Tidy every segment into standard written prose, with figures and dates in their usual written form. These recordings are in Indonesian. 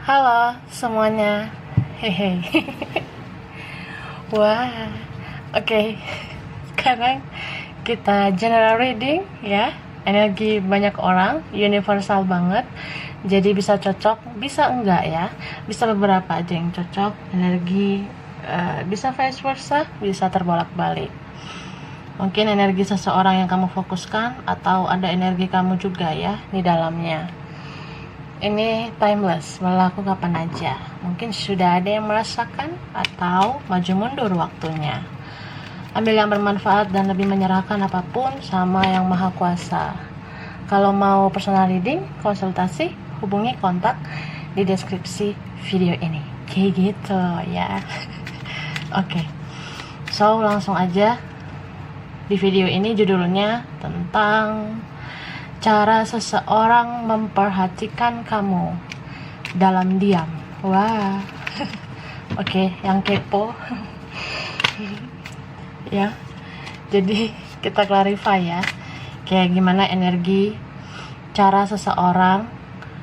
Halo semuanya, hehe. Wah, oke. Sekarang kita general reading ya. Energi banyak orang, universal banget. Jadi bisa cocok, bisa enggak ya. Bisa beberapa aja yang cocok. Energi bisa vice versa, bisa terbolak-balik. Mungkin energi seseorang yang kamu fokuskan atau ada energi kamu juga ya di dalamnya. Ini timeless, berlaku kapan aja. Mungkin sudah ada yang merasakan atau maju mundur waktunya. Ambil yang bermanfaat dan lebih menyerahkan apapun sama yang maha kuasa. Kalau mau personal reading, konsultasi, hubungi kontak di deskripsi video ini. Kayak gitu ya. Oke. So langsung aja. Di video ini judulnya tentang cara seseorang memperhatikan kamu dalam diam. Wah. Oke, yang kepo. Ya. Jadi kita clarify ya. Kayak gimana energi cara seseorang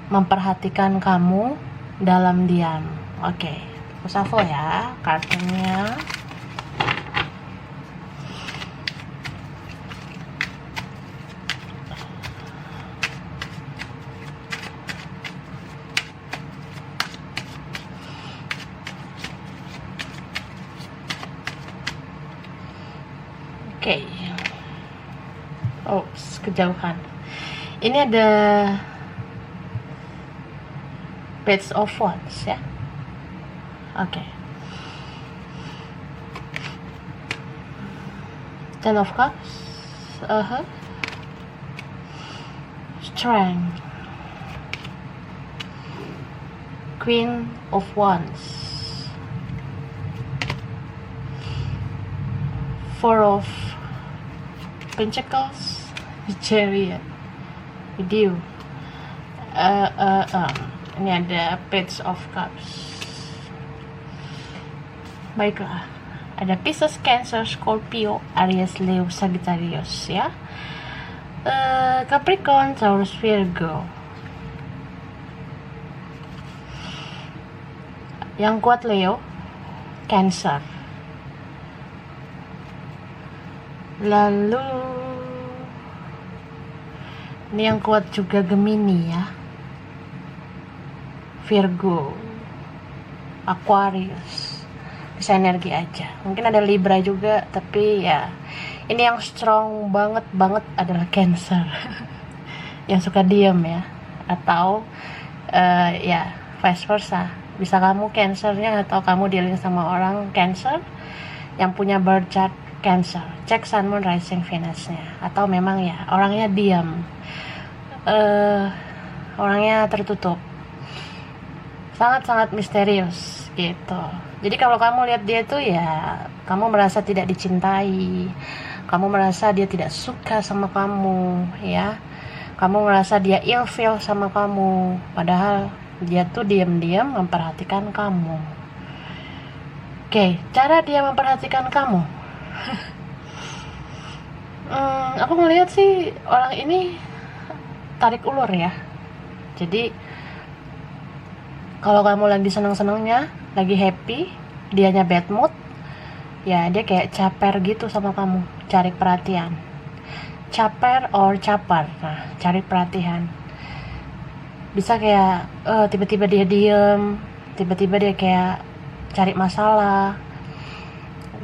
memperhatikan kamu dalam diam. Oke. Aku shuffle ya kartunya. Oke. Oh, kejauhan. Ini ada Page of Wands ya. Oke. Ten of Cups. Strength. Queen of Wands. Four of Pentacles, Chariot, with you. Ini ada Page of Cups. Baiklah, ada Pisces, Cancer, Scorpio, Aries, Leo, Sagittarius ya. Capricorn, Taurus, Virgo. Yang kuat Leo, Cancer. Lalu ini yang kuat juga Gemini ya, Virgo, Aquarius. Bisa energi aja. Mungkin ada Libra juga, tapi ya ini yang strong banget adalah Cancer. Yang suka diem ya, atau ya vice versa. Bisa kamu Cancernya atau kamu dealing sama orang Cancer yang punya birth chart Cancer. Cek Sun, Moon, Rising, Venus-nya. Atau memang ya orangnya diam, orangnya tertutup, sangat-sangat misterius gitu. Jadi kalau kamu lihat dia tuh ya kamu merasa tidak dicintai, kamu merasa dia tidak suka sama kamu ya, kamu merasa dia ilfeel sama kamu, padahal dia tuh diam-diam memperhatikan kamu. Oke, cara dia memperhatikan kamu. Aku ngelihat sih orang ini tarik ulur ya. Jadi kalau kamu lagi seneng-senengnya, lagi happy, dianya bad mood, ya dia kayak caper gitu sama kamu, cari perhatian. Caper or caper, nah cari perhatian. Bisa kayak tiba-tiba dia diem, tiba-tiba dia kayak cari masalah.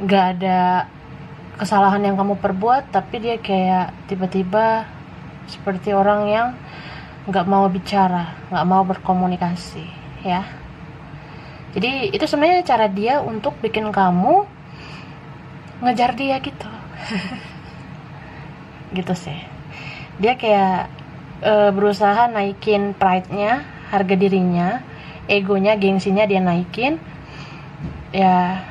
Gak ada kesalahan yang kamu perbuat, tapi dia kayak tiba-tiba seperti orang yang gak mau bicara, gak mau berkomunikasi ya. Jadi itu sebenarnya cara dia untuk bikin kamu ngejar dia gitu. Gitu sih. Dia kayak berusaha naikin pride-nya, harga dirinya, egonya, gengsinya dia naikin. Ya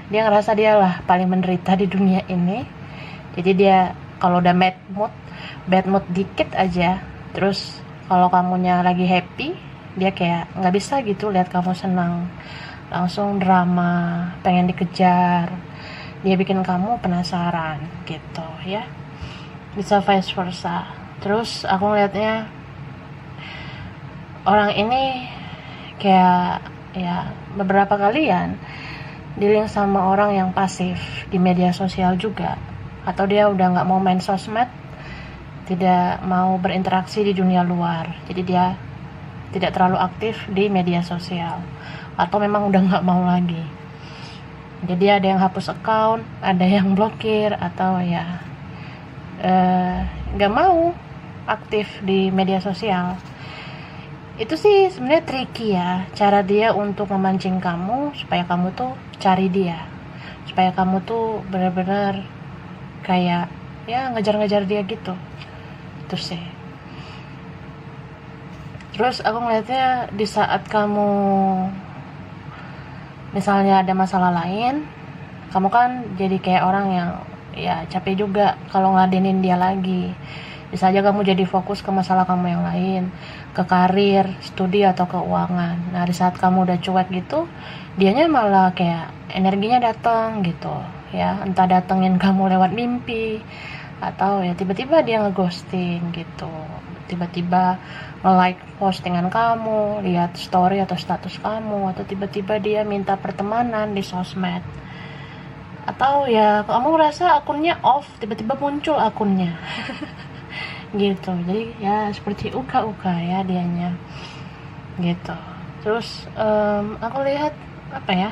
dia ngerasa dia lah paling menderita di dunia ini. Jadi dia kalau udah bad mood dikit aja, terus kalau kamunya lagi happy, dia kayak nggak bisa gitu lihat kamu senang, langsung drama, pengen dikejar, dia bikin kamu penasaran gitu ya. Bisa vice versa. Terus aku ngeliatnya orang ini kayak ya beberapa kalian dealing sama orang yang pasif di media sosial juga, atau dia udah nggak mau main sosmed, tidak mau berinteraksi di dunia luar, jadi dia tidak terlalu aktif di media sosial, atau memang udah nggak mau lagi. Jadi ada yang hapus account, ada yang blokir, atau ya nggak mau aktif di media sosial. Itu sih sebenarnya tricky ya, cara dia untuk memancing kamu supaya kamu tuh cari dia, supaya kamu tuh benar-benar kayak ya ngejar-ngejar dia gitu. Itu sih. Terus aku ngeliatnya di saat kamu misalnya ada masalah lain, kamu kan jadi kayak orang yang ya capek juga kalau ngeladenin dia lagi. Bisa aja kamu jadi fokus ke masalah kamu yang lain, ke karir, studi, atau keuangan. Nah di saat kamu udah cuek gitu, dianya malah kayak energinya datang gitu ya, entah datengin kamu lewat mimpi, atau ya tiba-tiba dia ngeghosting gitu, tiba-tiba nge-like postingan kamu, lihat story atau status kamu, atau tiba-tiba dia minta pertemanan di sosmed, atau ya kamu ngerasa akunnya off, tiba-tiba muncul akunnya. Gitu. Jadi ya seperti uka-uka ya dianya gitu. Terus aku lihat apa ya,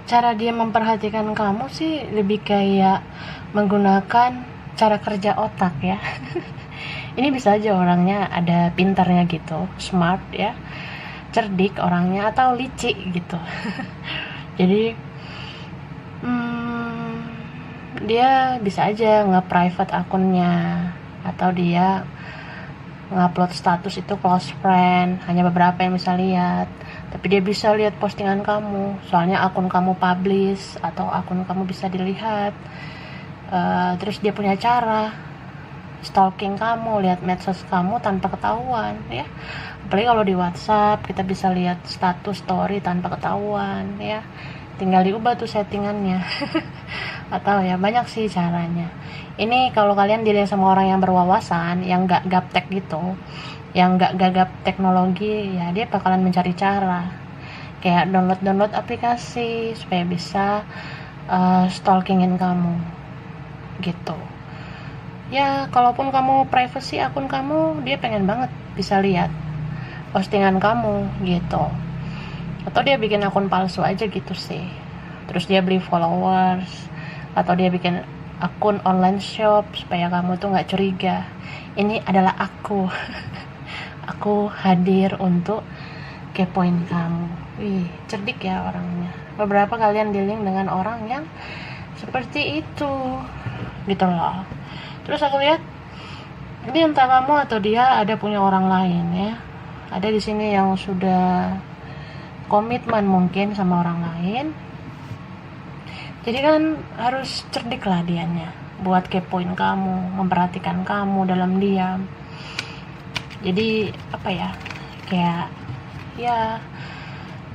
cara dia memperhatikan kamu sih lebih kayak menggunakan cara kerja otak ya. Ini bisa aja orangnya ada pintarnya gitu, smart ya, cerdik orangnya, atau licik gitu. Jadi dia bisa aja nge-private akunnya, atau dia ngupload status itu close friend, hanya beberapa yang bisa lihat, tapi dia bisa lihat postingan kamu, soalnya akun kamu publish atau akun kamu bisa dilihat. Terus dia punya cara stalking kamu, lihat medsos kamu tanpa ketahuan ya. Apalagi kalau di WhatsApp kita bisa lihat status story tanpa ketahuan ya, tinggal diubah tuh settingannya. Atau ya banyak sih caranya. Ini kalau kalian dilihat sama orang yang berwawasan, yang gak gaptek gitu, yang gak gagap teknologi, ya dia bakalan mencari cara kayak download aplikasi supaya bisa stalkingin kamu gitu ya. Kalaupun kamu privacy akun kamu, dia pengen banget bisa lihat postingan kamu gitu, atau dia bikin akun palsu aja gitu sih. Terus dia beli followers, atau dia bikin akun online shop supaya kamu tuh nggak curiga, ini adalah aku. Aku hadir untuk kepoin kamu. Wih, cerdik ya orangnya. Beberapa kalian dealing dengan orang yang seperti itu gitu loh. Terus aku lihat ini entah kamu atau dia ada punya orang lain ya, ada di sini yang sudah komitmen mungkin sama orang lain. Jadi kan harus cerdik lah dianya buat kepoin kamu, memperhatikan kamu dalam diam. Jadi apa ya, kayak ya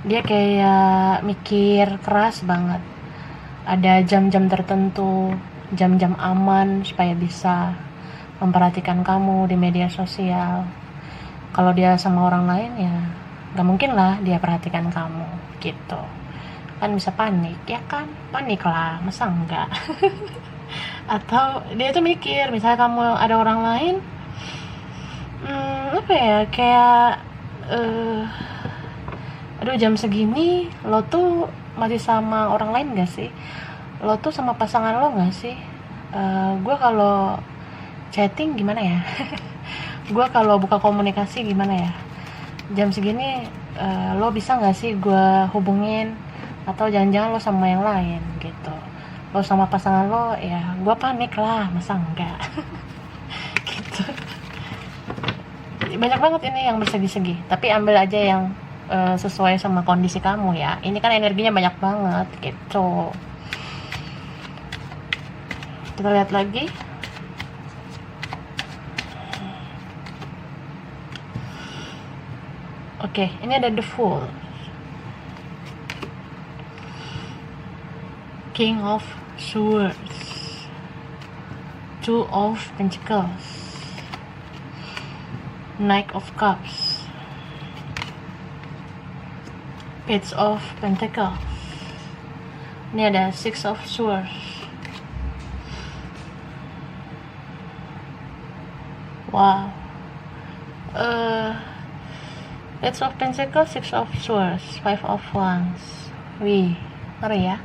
dia kayak mikir keras banget. Ada jam-jam tertentu, jam-jam aman supaya bisa memperhatikan kamu di media sosial. Kalau dia sama orang lain ya gak mungkin lah dia perhatikan kamu gitu. Kan bisa panik ya kan, panik lah, masa enggak. Atau dia tuh mikir misalnya kamu ada orang lain, apa ya, kayak aduh jam segini lo tuh masih sama orang lain gak sih, lo tuh sama pasangan lo gak sih, gue kalau chatting gimana ya, gue kalau buka komunikasi gimana ya, jam segini lo bisa gak sih gue hubungin, atau jangan-jangan lo sama yang lain gitu, lo sama pasangan lo, ya gue panik lah, masa enggak. Gitu. Banyak banget ini yang bersegi-segi, tapi ambil aja yang sesuai sama kondisi kamu ya. Ini kan energinya banyak banget gitu. Kita lihat lagi. Oke, ini ada the Fool, King of Swords, Two of Pentacles, Knight of Cups, Page of Pentacles. Ini ada Six of Swords. Wow. Page of Pentacles, Six of Swords, Five of Wands. Wih, ngeri ya.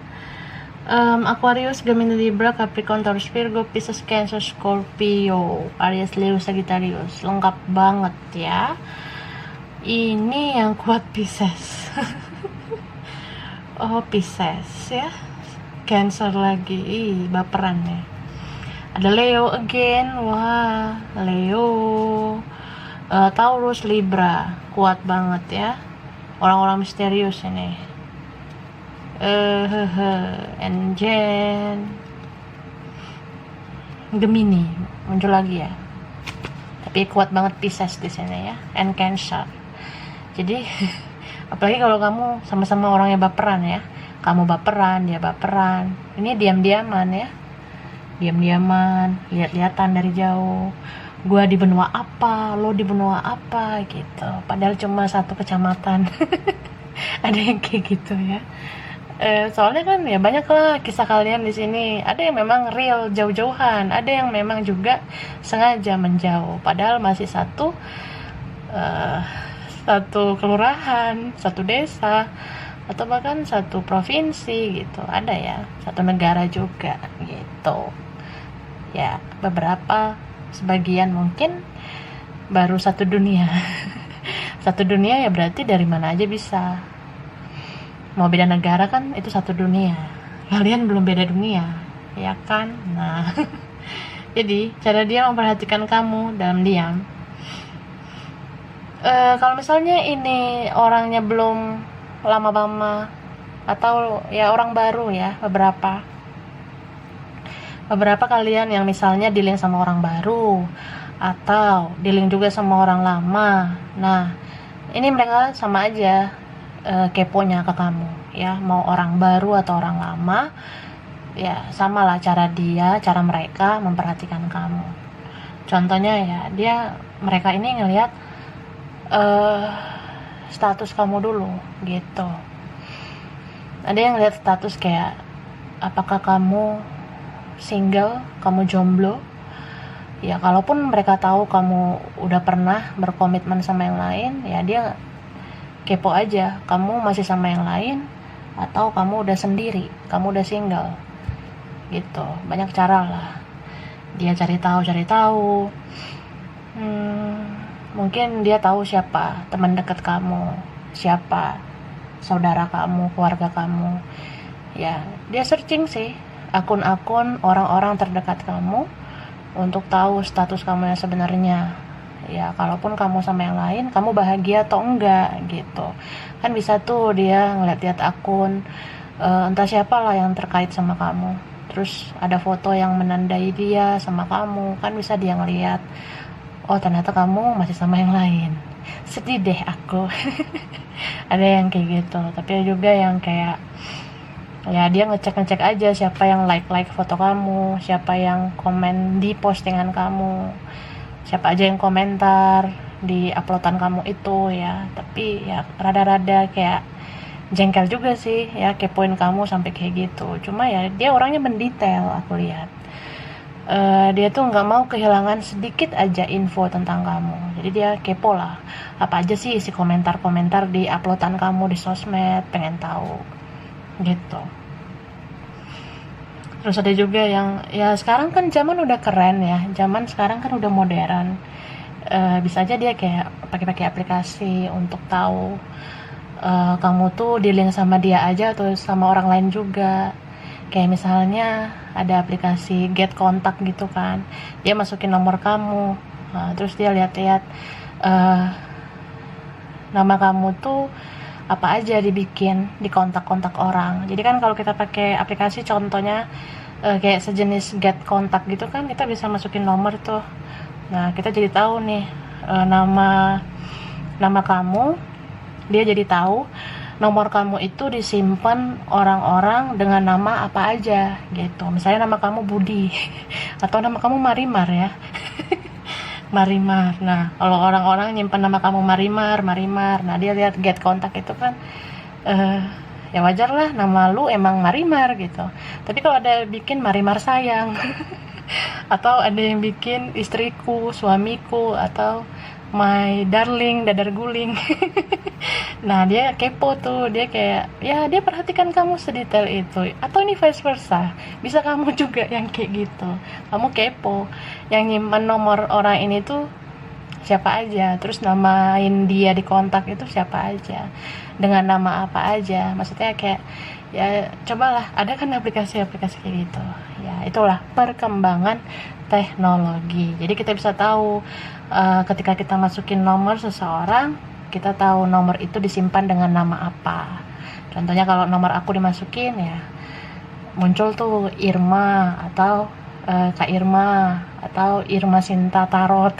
Aquarius, Gemini, Libra, Capricorn, Taurus, Virgo, Pisces, Cancer, Scorpio, Aries, Leo, Sagittarius. Lengkap banget ya. Ini yang kuat Pisces. Oh, Pisces ya. Cancer lagi. Ih, baperan ya. Ada Leo again. Wah, Leo. Taurus, Libra. Kuat banget ya. Orang-orang misterius ini. And then Gemini muncul lagi ya. Tapi kuat banget Pisces di sini ya. And Cancer. Jadi apalagi kalau kamu sama-sama orangnya baperan ya. Kamu baperan, dia baperan. Ini diam-diaman ya. Diam-diaman, lihat-lihatan dari jauh. Gua di benua apa, lo di benua apa gitu. Padahal cuma satu kecamatan. Ada yang kayak gitu ya. Soalnya kan ya banyak lah kisah kalian di sini. Ada yang memang real jauh-jauhan, ada yang memang juga sengaja menjauh. Padahal masih satu kelurahan, satu desa, atau bahkan satu provinsi gitu. Ada ya, satu negara juga gitu. Ya beberapa, sebagian mungkin baru satu dunia. Satu dunia ya berarti dari mana aja bisa. Mau beda negara kan itu satu dunia, kalian belum beda dunia ya kan. Nah jadi cara dia memperhatikan kamu dalam diam. Kalau misalnya ini orangnya belum lama-lama atau ya orang baru ya, beberapa kalian yang misalnya dealing sama orang baru atau dealing juga sama orang lama. Nah ini mereka sama aja keponya ke kamu ya, mau orang baru atau orang lama ya sama lah cara mereka memperhatikan kamu. Contohnya ya mereka ini ngelihat status kamu dulu gitu. Ada yang ngelihat status kayak apakah kamu single, kamu jomblo ya. Kalaupun mereka tahu kamu udah pernah berkomitmen sama yang lain ya, dia kepo aja kamu masih sama yang lain atau kamu udah sendiri, kamu udah single gitu. Banyak cara lah dia cari tahu. Mungkin dia tahu siapa teman dekat kamu, siapa saudara kamu, keluarga kamu ya. Dia searching sih akun-akun orang-orang terdekat kamu untuk tahu status kamu yang sebenarnya ya. Kalaupun kamu sama yang lain, kamu bahagia atau enggak gitu kan. Bisa tuh dia ngeliat akun entah siapa lah yang terkait sama kamu, terus ada foto yang menandai dia sama kamu kan. Bisa dia ngeliat, oh ternyata kamu masih sama yang lain. Sedih deh aku. Ada yang kayak gitu. Tapi ada juga yang kayak ya dia ngecek aja siapa yang like foto kamu, siapa yang komen di postingan kamu, siapa aja yang komentar di uploadan kamu itu ya. Tapi ya rada-rada kayak jengkel juga sih ya, kepoin kamu sampai kayak gitu. Cuma ya dia orangnya mendetail, aku lihat dia tuh nggak mau kehilangan sedikit aja info tentang kamu. Jadi dia kepo lah, apa aja sih isi komentar di uploadan kamu di sosmed, pengen tahu gitu. Terus ada juga yang ya sekarang kan zaman udah keren ya, zaman sekarang kan udah modern. Bisa aja dia kayak pakai aplikasi untuk tahu kamu tuh dealing sama dia aja atau sama orang lain juga. Kayak misalnya ada aplikasi Get Contact gitu kan, dia masukin nomor kamu, terus dia lihat-lihat nama kamu tuh apa aja dibikin di kontak-kontak orang. Jadi kan kalau kita pakai aplikasi contohnya kayak sejenis Get Contact gitu kan, kita bisa masukin nomor tuh. Nah kita jadi tahu nih nama kamu, dia jadi tahu nomor kamu itu disimpan orang-orang dengan nama apa aja gitu. Misalnya nama kamu Budi atau nama kamu Marimar ya. Marimar. Nah, kalau orang-orang nyimpan nama kamu Marimar, Marimar. Nah, dia lihat get kontak itu kan eh ya wajar lah, nama lu emang Marimar gitu. Tapi kalau ada bikin Marimar sayang atau ada yang bikin istriku, suamiku, atau my darling, dadar guling. Nah, dia kepo tuh, dia kayak ya dia perhatikan kamu sedetail itu. Atau ini vice versa, bisa kamu juga yang kayak gitu, kamu kepo yang nyimpan nomor orang ini tuh siapa aja, terus namain dia di kontak itu siapa aja, dengan nama apa aja. Maksudnya kayak ya cobalah, ada kan aplikasi-aplikasi kayak gitu ya. Itulah perkembangan teknologi, jadi kita bisa tahu ketika kita masukin nomor seseorang, kita tahu nomor itu disimpan dengan nama apa. Contohnya kalau nomor aku dimasukin ya muncul tuh Irma, atau Kak Irma, atau Irma Sinta Tarot.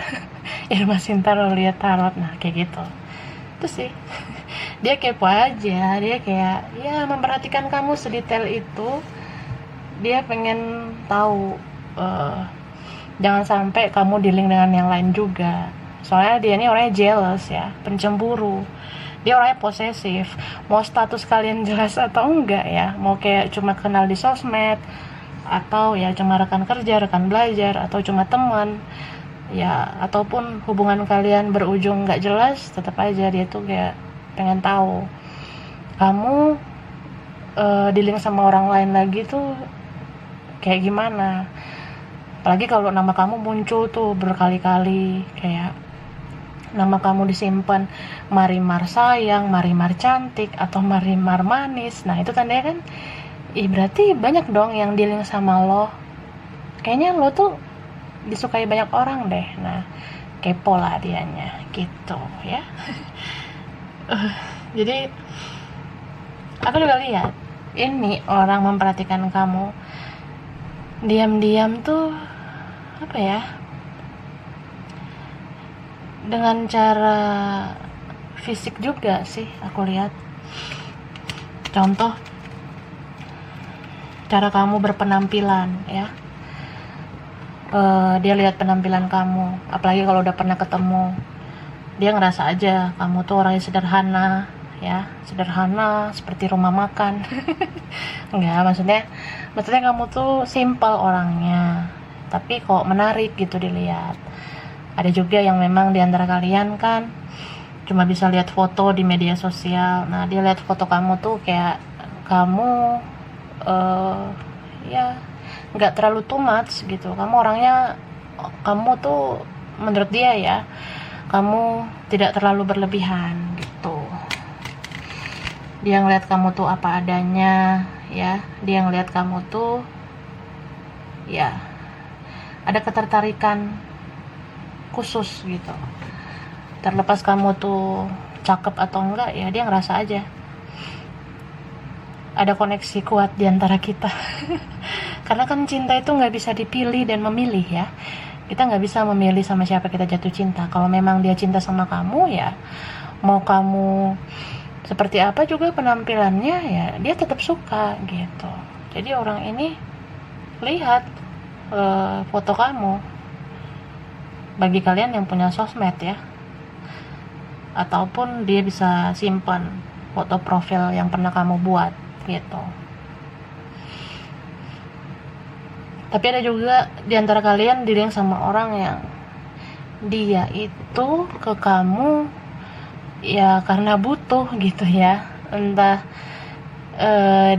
Irma Sinta lihat tarot. Nah kayak gitu itu sih. Dia kepo aja, dia kayak ya memperhatikan kamu sedetail itu. Dia pengen tahu jangan sampai kamu dealing dengan yang lain juga. Soalnya dia ini orangnya jealous ya, pencemburu. Dia orangnya posesif. Mau status kalian jelas atau enggak ya, mau kayak cuma kenal di sosmed, atau ya cuma rekan kerja, rekan belajar, atau cuma teman ya, ataupun hubungan kalian berujung nggak jelas, tetap aja dia tuh kayak pengen tahu kamu dealing sama orang lain lagi tuh kayak gimana. Apalagi kalau nama kamu muncul tuh berkali-kali, kayak nama kamu disimpan Marimar sayang, Marimar cantik, atau Marimar manis. Nah itu tandanya kan berarti banyak dong yang dealing sama lo. Kayaknya lo tuh disukai banyak orang deh. Nah kepo lah dianya gitu ya. Jadi aku juga lihat ini orang memperhatikan kamu diam-diam tuh, apa ya, dengan cara fisik juga sih aku lihat. Contoh cara kamu berpenampilan ya. Dia lihat penampilan kamu, apalagi kalau udah pernah ketemu, dia ngerasa aja kamu tuh orangnya sederhana ya, sederhana seperti rumah makan. Enggak, maksudnya kamu tuh simple orangnya, tapi kok menarik gitu dilihat. Ada juga yang memang diantara kalian kan cuma bisa lihat foto di media sosial. Nah dia lihat foto kamu tuh kayak kamu ya nggak terlalu too much gitu. Kamu tuh menurut dia ya, kamu tidak terlalu berlebihan gitu. Dia ngeliat kamu tuh apa adanya ya, dia ngeliat kamu tuh ya ada ketertarikan khusus gitu. Terlepas kamu tuh cakep atau enggak ya, dia ngerasa aja ada koneksi kuat di antara kita. Karena kan cinta itu nggak bisa dipilih dan memilih ya. Kita nggak bisa memilih sama siapa kita jatuh cinta. Kalau memang dia cinta sama kamu ya, mau kamu seperti apa juga penampilannya ya, dia tetap suka gitu. Jadi orang ini lihat foto kamu, bagi kalian yang punya sosmed ya, ataupun dia bisa simpan foto profil yang pernah kamu buat gitu. Tapi ada juga di antara kalian dealing sama orang yang dia itu ke kamu ya karena butuh gitu ya. Entah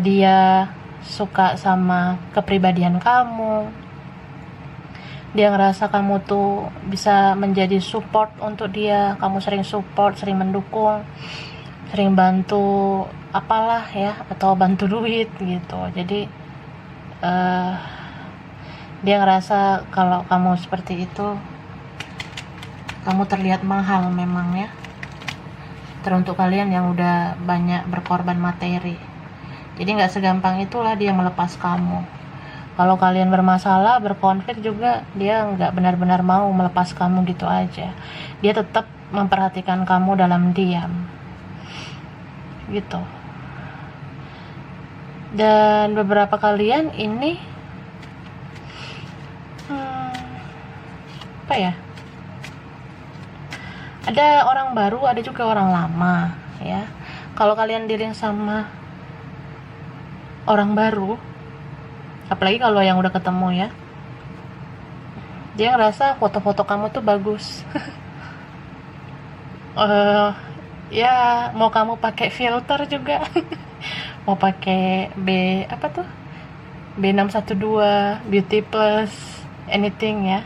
dia suka sama kepribadian kamu, dia ngerasa kamu tuh bisa menjadi support untuk dia, kamu sering support, sering mendukung, sering bantu apalah ya, atau bantu duit gitu. Jadi dia ngerasa kalau kamu seperti itu, kamu terlihat mahal memang ya, teruntuk kalian yang udah banyak berkorban materi. Jadi nggak segampang itulah dia melepas kamu. Kalau kalian bermasalah, berkonflik juga, dia nggak benar-benar mau melepas kamu gitu aja. Dia tetap memperhatikan kamu dalam diam gitu. Dan beberapa kalian ini apa ya, Ada orang baru, ada juga orang lama ya. Kalau kalian dealing sama orang baru, apalagi kalau yang udah ketemu ya, dia ngerasa foto-foto kamu tuh bagus. Ya mau kamu pakai filter juga, mau pakai apa tuh, B612, Beauty Plus, anything ya.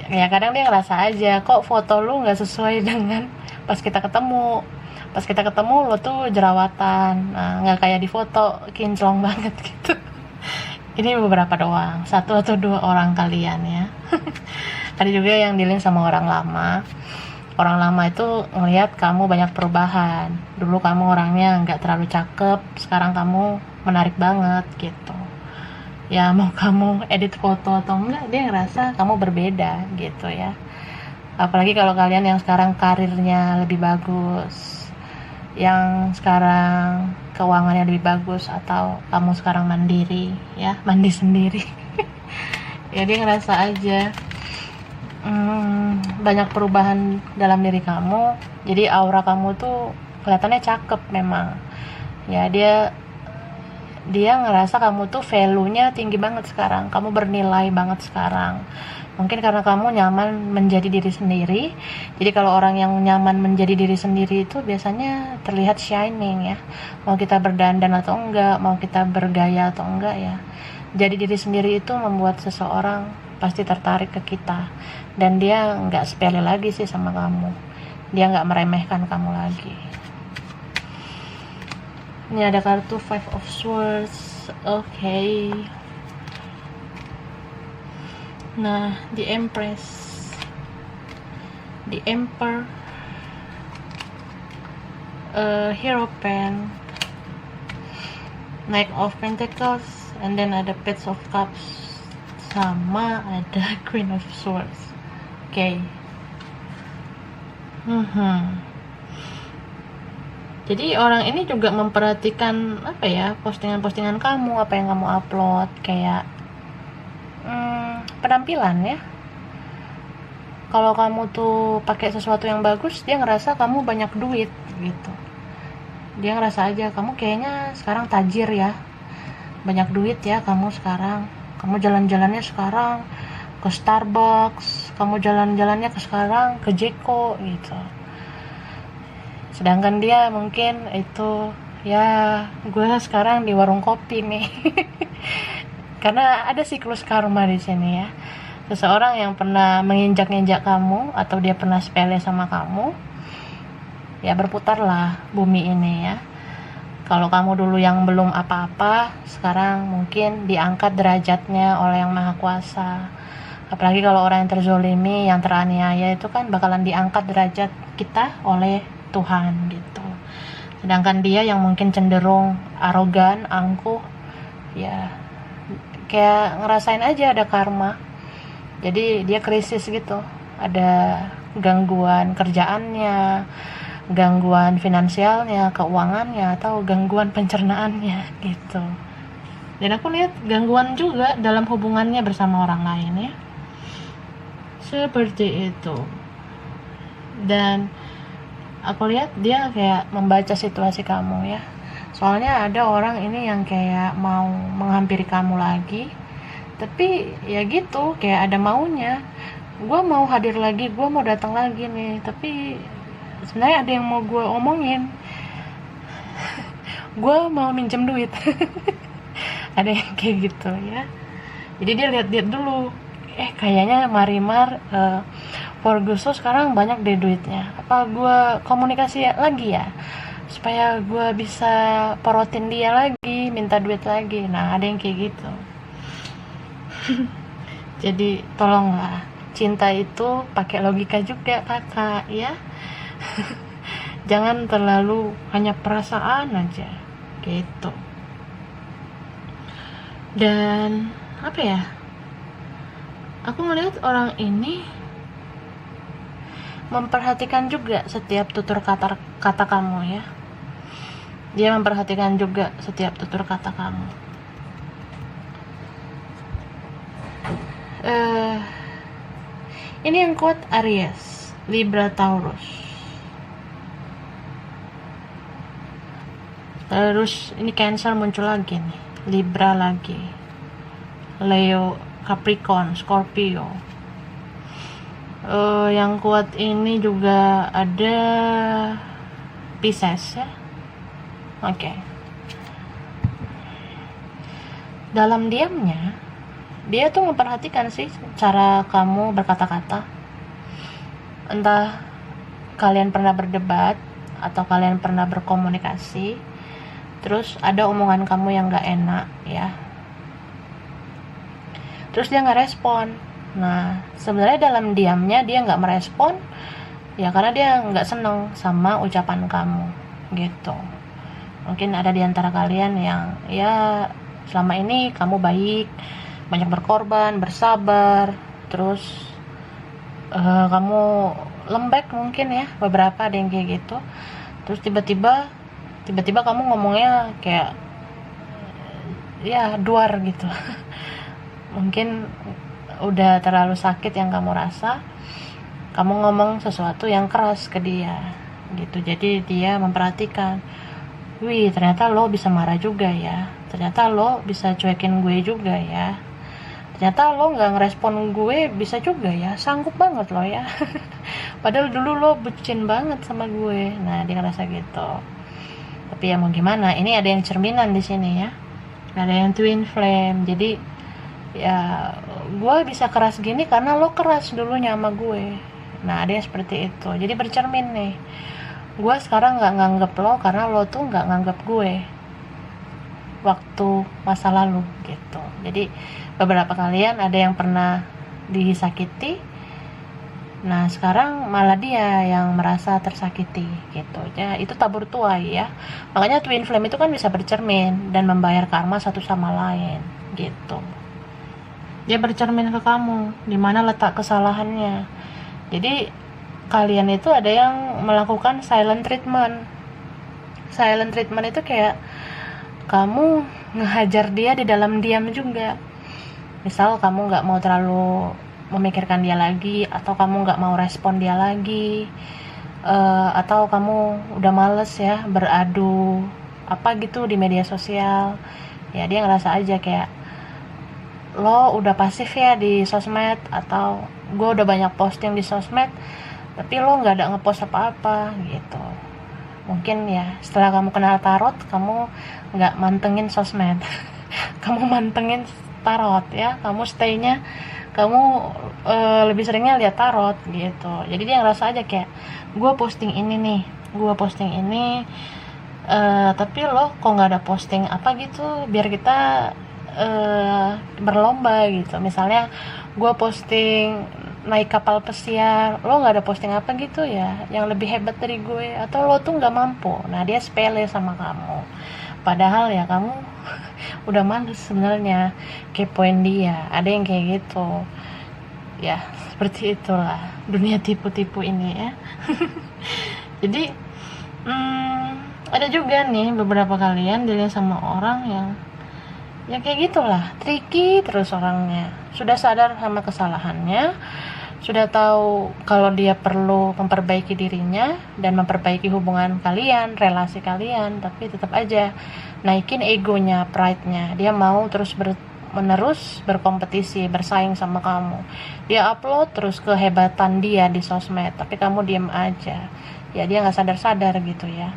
Ya kadang dia ngerasa aja kok foto lu nggak sesuai dengan pas kita ketemu. Pas kita ketemu lo tuh jerawatan, nggak kayak di foto kinclong banget gitu. Ini beberapa doang, 1 atau 2 orang kalian ya. Ada juga yang dealing sama orang lama. Orang lama itu ngelihat kamu banyak perubahan. Dulu kamu orangnya nggak terlalu cakep, sekarang kamu menarik banget gitu. Ya mau kamu edit foto atau enggak, dia ngerasa kamu berbeda gitu ya. Apalagi kalau kalian yang sekarang karirnya lebih bagus, yang sekarang keuangannya lebih bagus, atau kamu sekarang mandiri ya, mandi sendiri. Ya dia ngerasa aja banyak perubahan dalam diri kamu, jadi aura kamu tuh kelihatannya cakep memang ya. Dia ngerasa kamu tuh value-nya tinggi banget sekarang, kamu bernilai banget sekarang. Mungkin karena kamu nyaman menjadi diri sendiri. Jadi kalau orang yang nyaman menjadi diri sendiri itu biasanya terlihat shining ya. Mau kita berdandan atau enggak, mau kita bergaya atau enggak ya, jadi diri sendiri itu membuat seseorang pasti tertarik ke kita. Dan dia nggak sepele lagi sih sama kamu, dia nggak meremehkan kamu lagi. Ini ada kartu Five of Swords. Oke. Nah, the Empress, the Emperor, Hierophant, Knight of Pentacles, and then ada Page of Cups, sama ada Queen of Swords. Oke. Jadi orang ini juga memperhatikan apa ya, postingan-postingan kamu, apa yang kamu upload, kayak penampilan ya. Kalau kamu tuh pakai sesuatu yang bagus, dia ngerasa kamu banyak duit gitu. Dia ngerasa aja kamu kayaknya sekarang tajir ya, banyak duit ya kamu sekarang. Kamu jalan-jalannya sekarang ke Starbucks, kamu jalan-jalannya sekarang ke Jeko gitu. Sedangkan dia mungkin itu ya, gue sekarang di warung kopi nih. Karena ada siklus karma di sini ya. Seseorang yang pernah menginjak-injak kamu, atau dia pernah sepele sama kamu, ya berputarlah bumi ini ya. Kalau kamu dulu yang belum apa-apa, sekarang mungkin diangkat derajatnya oleh Yang Maha Kuasa. Apalagi kalau orang yang terzolimi, yang teraniaya itu kan bakalan diangkat derajat kita oleh Tuhan gitu. Sedangkan dia yang mungkin cenderung arogan, angkuh, ya kayak ngerasain aja ada karma. Jadi dia krisis gitu, ada gangguan kerjaannya, gangguan finansialnya, keuangannya, atau gangguan pencernaannya gitu. Dan aku lihat gangguan juga dalam hubungannya bersama orang lain ya, seperti itu. Dan aku lihat dia kayak membaca situasi kamu ya. Soalnya ada orang ini yang kayak mau menghampiri kamu lagi, tapi ya gitu, kayak ada maunya. Gue mau hadir lagi, gue mau datang lagi nih, tapi sebenarnya ada yang mau gue omongin. Gue mau minjem duit. Ada yang kayak gitu ya. Jadi dia lihat-lihat dulu, kayaknya Marimar Forguso sekarang banyak deh duitnya, apa gue komunikasi lagi ya, supaya gue bisa porotin dia lagi, minta duit lagi. Nah ada yang kayak gitu. Jadi tolonglah, cinta itu pakai logika juga kakak ya. Jangan terlalu hanya perasaan aja gitu. Dan apa ya, aku ngelihat orang ini memperhatikan juga setiap tutur kata kamu ya. Dia memperhatikan juga setiap tutur kata kamu. Ini yang kuat Aries. Libra Taurus. Terus ini Cancer muncul lagi nih, Libra lagi, Leo, Capricorn, Scorpio. Yang kuat ini juga ada Pisces ya. Oke. Dalam diamnya, dia tuh memperhatikan sih cara kamu berkata-kata. Entah kalian pernah berdebat atau kalian pernah berkomunikasi, terus ada omongan kamu yang gak enak ya, terus dia gak respon. Nah, sebenarnya dalam diamnya dia gak merespon ya karena dia gak seneng sama ucapan kamu gitu. Mungkin ada di antara kalian yang ya selama ini kamu baik, banyak berkorban, bersabar, terus kamu lembek mungkin ya, beberapa ada yang kayak gitu. Terus tiba-tiba kamu ngomongnya kayak ya duar gitu. Mungkin udah terlalu sakit yang kamu rasa, kamu ngomong sesuatu yang keras ke dia gitu. Jadi dia memperhatikan, wih ternyata lo bisa marah juga ya, ternyata lo bisa cuekin gue juga ya, ternyata lo gak ngerespon gue bisa juga ya, sanggup banget lo ya. Padahal dulu lo bucin banget sama gue. Nah, dia ngerasa gitu. Tapi ya mau gimana, ini ada yang cerminan di sini ya, ada yang twin flame. Jadi ya gue bisa keras gini karena lo keras dulunya sama gue. Nah, ada yang seperti itu. Jadi bercermin nih, gue sekarang gak nganggep lo karena lo tuh gak nganggep gue waktu masa lalu gitu. Jadi beberapa kalian ada yang pernah disakiti, nah sekarang malah dia yang merasa tersakiti gitu ya. Itu tabur tuai ya. Makanya twin flame itu kan bisa bercermin dan membayar karma satu sama lain gitu. Dia bercermin ke kamu di mana letak kesalahannya. Jadi kalian itu ada yang melakukan silent treatment. Silent treatment itu kayak kamu ngehajar dia di dalam diam juga. Misal kamu gak mau terlalu memikirkan dia lagi, atau kamu gak mau respon dia lagi, atau kamu udah males ya beradu apa gitu di media sosial. Ya dia ngerasa aja kayak lo udah pasif ya di sosmed, atau gue udah banyak posting di sosmed tapi lo gak ada ngepost apa-apa gitu. Mungkin ya setelah kamu kenal tarot, kamu gak mantengin sosmed. Kamu mantengin tarot ya, kamu stay-nya kamu lebih seringnya lihat tarot gitu. Jadi dia ngerasa aja kayak gue posting ini nih, tapi lo kok nggak ada posting apa gitu, biar kita berlomba gitu. Misalnya gue posting naik kapal pesiar, lo nggak ada posting apa gitu ya yang lebih hebat dari gue, atau lo tuh nggak mampu. Nah dia sepele sama kamu, padahal ya kamu udah males sebenarnya kepoin dia. Ada yang kayak gitu ya, seperti itulah dunia tipu-tipu ini ya. Jadi ada juga nih beberapa kalian dilihat sama orang yang ya kayak gitulah, tricky terus orangnya. Sudah sadar sama kesalahannya, sudah tahu kalau dia perlu memperbaiki dirinya dan memperbaiki hubungan kalian, relasi kalian, tapi tetap aja naikin egonya, pride-nya. Dia mau terus menerus berkompetisi, bersaing sama kamu. Dia upload terus kehebatan dia di sosmed, tapi kamu diam aja. Ya dia nggak sadar-sadar gitu ya.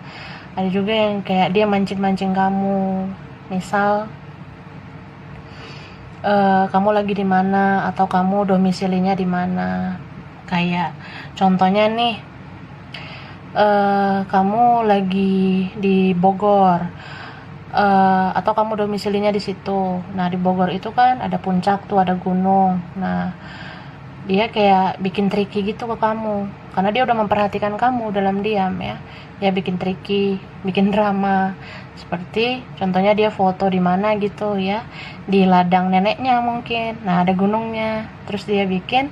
Ada juga yang kayak dia mancing-mancing kamu. Misal kamu lagi di mana, atau kamu domisilinya di mana. Kayak contohnya nih, kamu lagi di Bogor, atau kamu domisilinya di situ. Nah di Bogor itu kan ada puncak tuh, ada gunung. Nah dia kayak bikin tricky gitu ke kamu karena dia udah memperhatikan kamu dalam diam ya. Dia bikin tricky, bikin drama. Seperti contohnya dia foto di mana gitu ya, di ladang neneknya mungkin. Nah ada gunungnya, terus dia bikin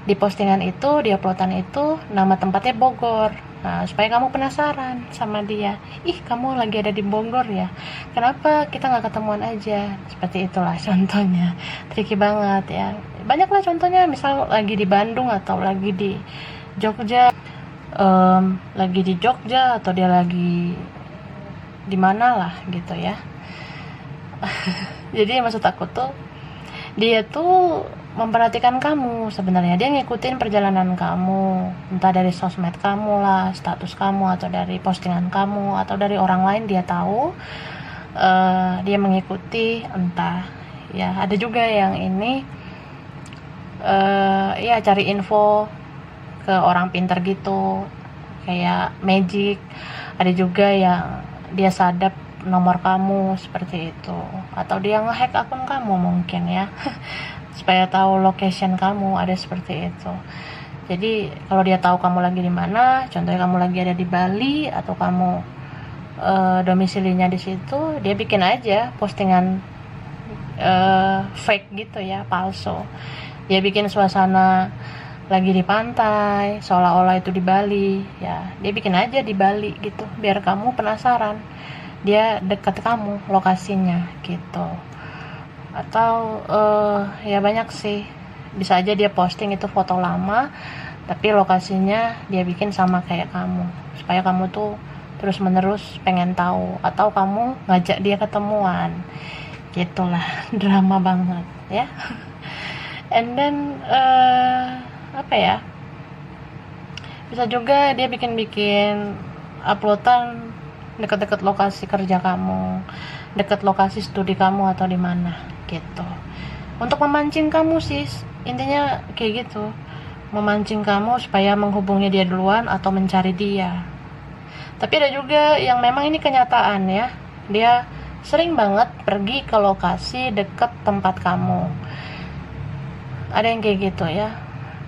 di postingan itu, di uploadan itu nama tempatnya Bogor. Nah supaya kamu penasaran sama dia, ih kamu lagi ada di Bogor ya, kenapa kita nggak ketemuan aja. Seperti itulah contohnya, tricky banget ya. Banyaklah contohnya, misal lagi di Bandung atau lagi di Jogja, lagi di Jogja atau dia lagi di mana lah gitu ya. Jadi maksud aku tuh dia tuh memperhatikan kamu sebenarnya, dia ngikutin perjalanan kamu, entah dari sosmed kamu lah, status kamu, atau dari postingan kamu, atau dari orang lain dia tahu. Dia mengikuti, entah ya, ada juga yang ini ya cari info ke orang pintar gitu, kayak magic. Ada juga yang dia sadap nomor kamu seperti itu, atau dia ngehack akun kamu mungkin ya supaya tahu location kamu, ada seperti itu. Jadi kalau dia tahu kamu lagi di mana, contohnya kamu lagi ada di Bali atau kamu domisilinya di situ, dia bikin aja postingan fake gitu ya, palsu. Dia bikin suasana lagi di pantai, seolah-olah itu di Bali ya, dia bikin aja di Bali gitu biar kamu penasaran dia dekat kamu lokasinya gitu. Atau ya banyak sih, bisa aja dia posting itu foto lama tapi lokasinya dia bikin sama kayak kamu supaya kamu tuh terus menerus pengen tahu, atau kamu ngajak dia ketemuan gitulah. Drama banget ya. And then apa ya, bisa juga dia bikin uploadan dekat-dekat lokasi kerja kamu, dekat lokasi studi kamu atau di mana gitu, untuk memancing kamu sih, intinya kayak gitu, memancing kamu supaya menghubungi dia duluan atau mencari dia. Tapi ada juga yang memang ini kenyataan ya, dia sering banget pergi ke lokasi dekat tempat kamu. Ada yang kayak gitu ya,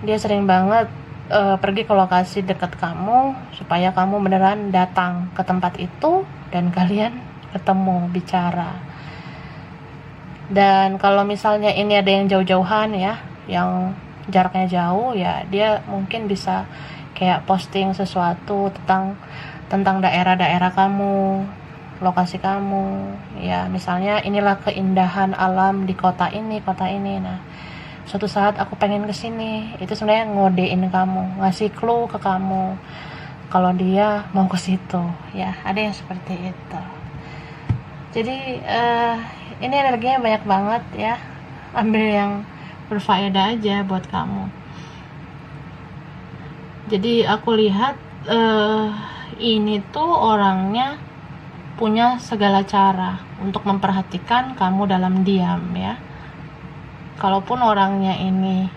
dia sering banget pergi ke lokasi dekat kamu supaya kamu beneran datang ke tempat itu dan kalian ketemu bicara. Dan kalau misalnya ini ada yang jauh-jauhan ya, yang jaraknya jauh ya, dia mungkin bisa kayak posting sesuatu tentang daerah-daerah kamu, lokasi kamu ya, misalnya inilah keindahan alam di kota ini. Nah, suatu saat aku pengen kesini, itu sebenarnya ngodein kamu, ngasih clue ke kamu kalau dia mau ke situ ya, ada yang seperti itu. Jadi ini energinya banyak banget ya, ambil yang berfaedah aja buat kamu. Jadi aku lihat ini tuh orangnya punya segala cara untuk memperhatikan kamu dalam diam ya. Kalaupun orangnya ini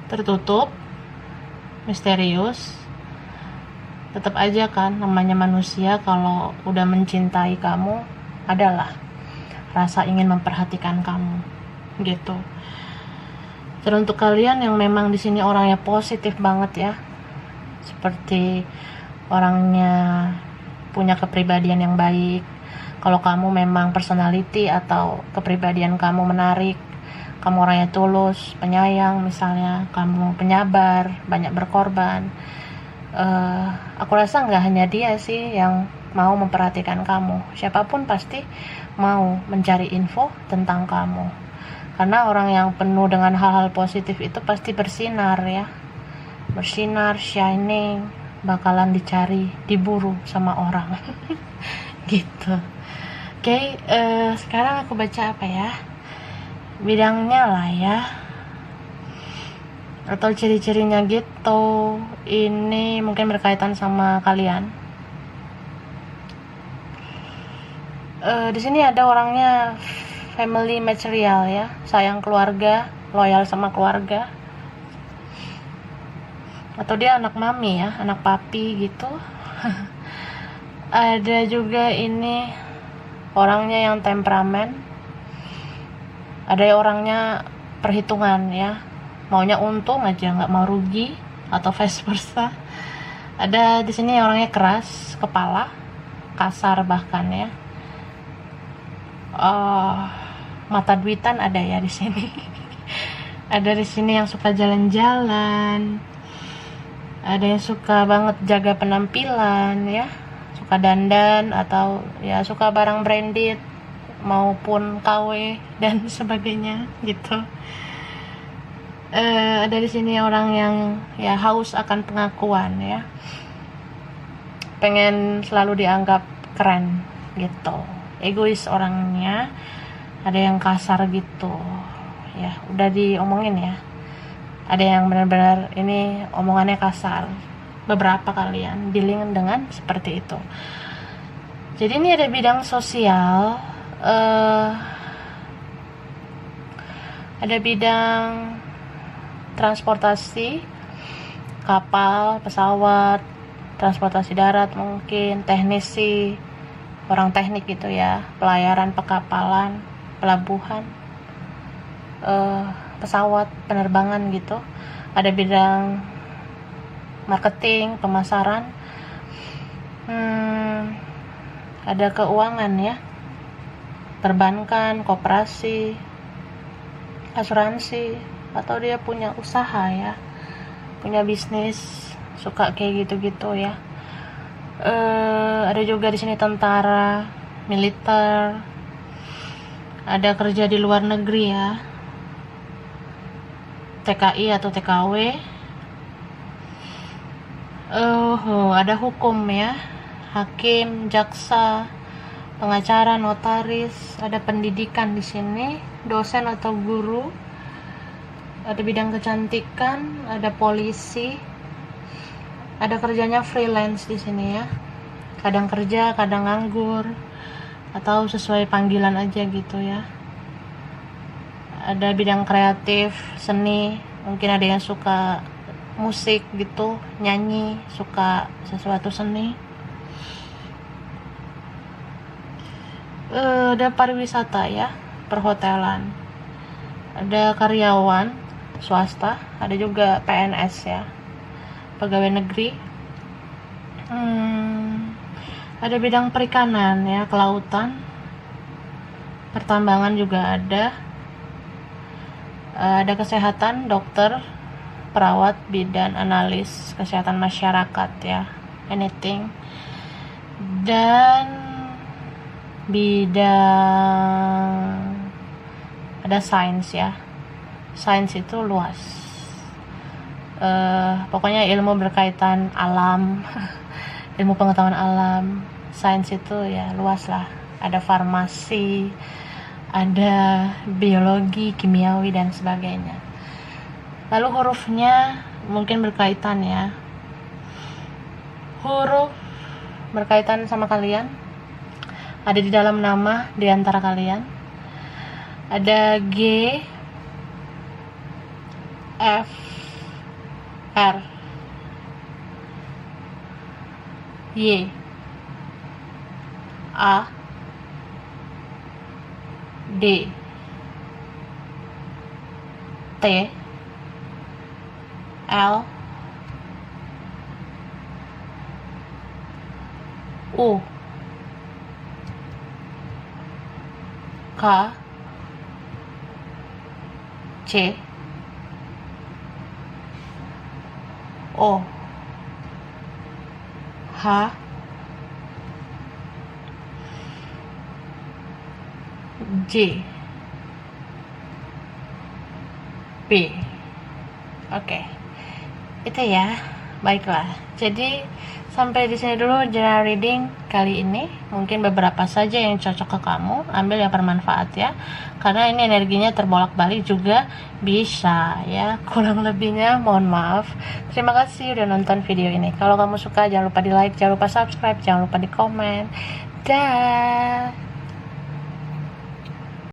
tertutup, misterius, tetap aja kan namanya manusia, kalau udah mencintai kamu adalah rasa ingin memperhatikan kamu gitu. Dan untuk kalian yang memang di sini orangnya positif banget ya, seperti orangnya punya kepribadian yang baik, kalau kamu memang personality atau kepribadian kamu menarik, kamu orangnya tulus, penyayang misalnya, kamu penyabar, banyak berkorban, aku rasa nggak hanya dia sih yang mau memperhatikan kamu, siapapun pasti mau mencari info tentang kamu, karena orang yang penuh dengan hal-hal positif itu pasti bersinar ya, bersinar, shining, bakalan dicari, diburu sama orang. Gitu. Oke, sekarang aku baca apa ya, bidangnya lah ya, atau ciri-cirinya gitu. Ini mungkin berkaitan sama kalian. Di sini ada orangnya family material ya, sayang keluarga, loyal sama keluarga, atau dia anak mami ya, anak papi gitu. Ada juga ini orangnya yang temperamen, ada orangnya perhitungan ya, maunya untung aja, nggak mau rugi, atau vice versa. Ada di sini orangnya keras kepala, kasar bahkan ya. Mata duitan ada ya di sini. Ada di sini yang suka jalan-jalan, ada yang suka banget jaga penampilan ya, suka dandan, atau ya suka barang branded maupun KW dan sebagainya gitu. Ada di sini orang yang ya haus akan pengakuan ya, pengen selalu dianggap keren gitu, egois orangnya, ada yang kasar gitu ya, udah diomongin ya, ada yang benar-benar ini omongannya kasar, beberapa kalian dealing dengan seperti itu. Jadi ini ada bidang sosial, ada bidang transportasi, kapal, pesawat, transportasi darat mungkin, teknisi, orang teknik gitu ya, pelayaran pekapalan, pelabuhan, pesawat, penerbangan gitu. Ada bidang marketing, pemasaran, ada keuangan ya, perbankan, koperasi, asuransi, atau dia punya usaha ya, punya bisnis, suka kayak gitu-gitu ya. Ada juga di sini tentara, militer, ada kerja di luar negeri ya, TKI atau TKW. Ada hukum ya, hakim, jaksa, pengacara, notaris, ada pendidikan di sini, dosen atau guru, ada bidang kecantikan, ada polisi, ada kerjanya freelance di sini ya, kadang kerja, kadang nganggur, atau sesuai panggilan aja gitu ya. Ada bidang kreatif, seni, mungkin ada yang suka musik gitu, nyanyi, suka sesuatu seni. Ada pariwisata ya, perhotelan, ada karyawan swasta, ada juga PNS ya, pegawai negeri. Ada bidang perikanan ya, kelautan, pertambangan juga ada. Ada kesehatan, dokter, perawat, bidan, analis kesehatan masyarakat ya, anything. Dan bidang ada sains ya, sains itu luas, pokoknya ilmu berkaitan alam, ilmu pengetahuan alam, sains itu ya luas lah. Ada farmasi, ada biologi, kimiawi, dan sebagainya. Lalu hurufnya mungkin berkaitan ya, huruf berkaitan sama kalian, ada di dalam nama di antara kalian. Ada G, F, R, Y, A, D, T, L, U, K, C, O, H, J, B. Oke, itu ya. Baiklah. Jadi sampai di sini dulu general reading kali ini. Mungkin beberapa saja yang cocok ke kamu, ambil yang bermanfaat ya. Karena ini energinya terbolak-balik juga bisa ya. Kurang lebihnya mohon maaf. Terima kasih udah nonton video ini. Kalau kamu suka jangan lupa di like, jangan lupa subscribe, jangan lupa di komen. Dah.